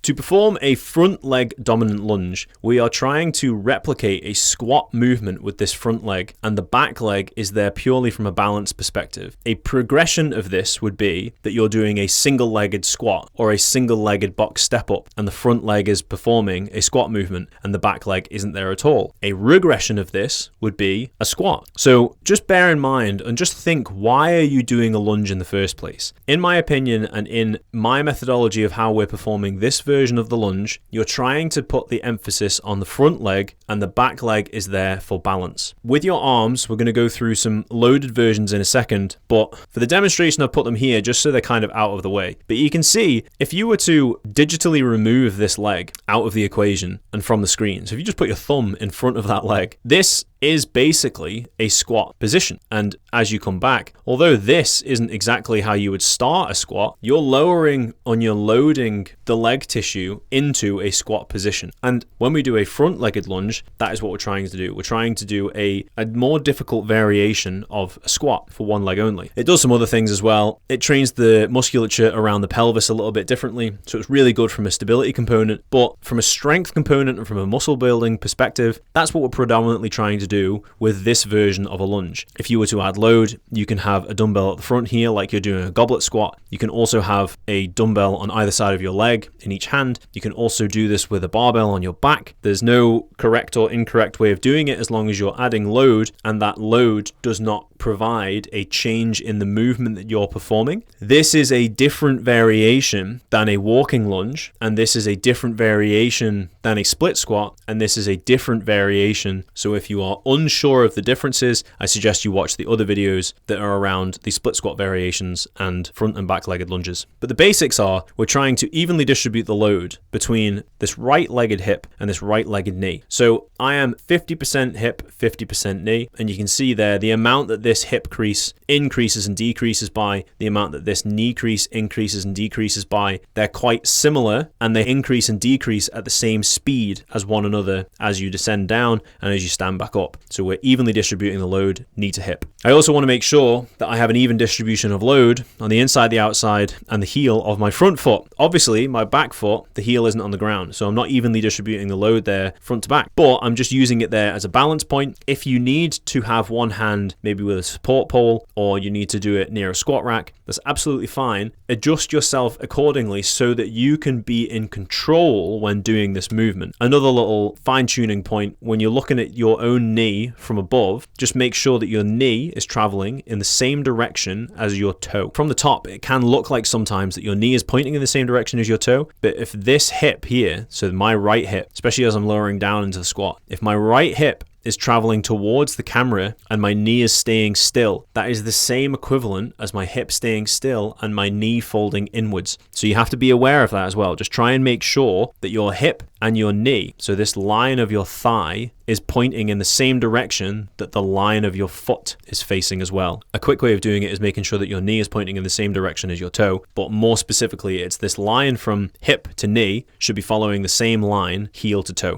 To perform a front leg dominant lunge, we are trying to replicate a squat movement with this front leg, and the back leg is there purely from a balance perspective. A progression of this would be that you're doing a single-legged squat or a single-legged box step up, and the front leg is performing a squat movement and the back leg isn't there at all. A regression of this would be a squat. So just bear in mind and just think, why are you doing a lunge in the first place? In my opinion and in my methodology of how we're performing this version of the lunge, you're trying to put the emphasis on the front leg and the back leg is there for balance. With your arms, we're going to go through some loaded versions in a second, but for the demonstration I've put them here just so they're kind of out of the way. But you can see, if you were to digitally remove this leg out of the equation and from the screen, so if you just put your thumb in front of that leg, this is basically a squat position. And as you come back, although this isn't exactly how you would start a squat, you're lowering and you're loading the leg tissue into a squat position. And when we do a front-legged lunge, that is what we're trying to do. We're trying to do a more difficult variation of a squat for one leg only. It does some other things as well. It trains the musculature around the pelvis a little bit differently, so it's really good from a stability component, but from a strength component and from a muscle building perspective, that's what we're predominantly trying to do with this version of a lunge. If you were to add load, you can have a dumbbell at the front here like you're doing a goblet squat. You can also have a dumbbell on either side of your leg in each hand. You can also do this with a barbell on your back. There's no correct or incorrect way of doing it as long as you're adding load and that load does not provide a change in the movement that you're performing. This is a different variation than a walking lunge, and this is a different variation than a split squat, and this is a different variation. So if you are unsure of the differences, I suggest you watch the other videos that are around the split squat variations and front and back legged lunges. But the basics are, we're trying to evenly distribute the load between this right-legged hip and this right-legged knee. So I am 50% hip, 50% knee, and you can see there the amount that this hip crease increases and decreases by, the amount that this knee crease increases and decreases by. They're quite similar and they increase and decrease at the same speed as one another as you descend down and as you stand back up. So we're evenly distributing the load knee to hip. I also want to make sure that I have an even distribution of load on the inside, the outside, and the heel of my front foot. Obviously, my back foot, the heel isn't on the ground, so I'm not evenly distributing the load there front to back, but I'm just using it there as a balance point. If you need to have one hand maybe with a support pole, or you need to do it near a squat rack, that's absolutely fine. Adjust yourself accordingly so that you can be in control when doing this movement. Another little fine-tuning point, when you're looking at your own knee from above, just make sure that your knee is traveling in the same direction as your toe. From the top, it can look like sometimes that your knee is pointing in the same direction as your toe, but if this hip here, so my right hip, especially as I'm lowering down into the squat, if my right hip is traveling towards the camera and my knee is staying still, that is the same equivalent as my hip staying still and my knee folding inwards. So you have to be aware of that as well. Just try and make sure that your hip and your knee, so this line of your thigh, is pointing in the same direction that the line of your foot is facing as well. A quick way of doing it is making sure that your knee is pointing in the same direction as your toe, but more specifically, it's this line from hip to knee should be following the same line heel to toe.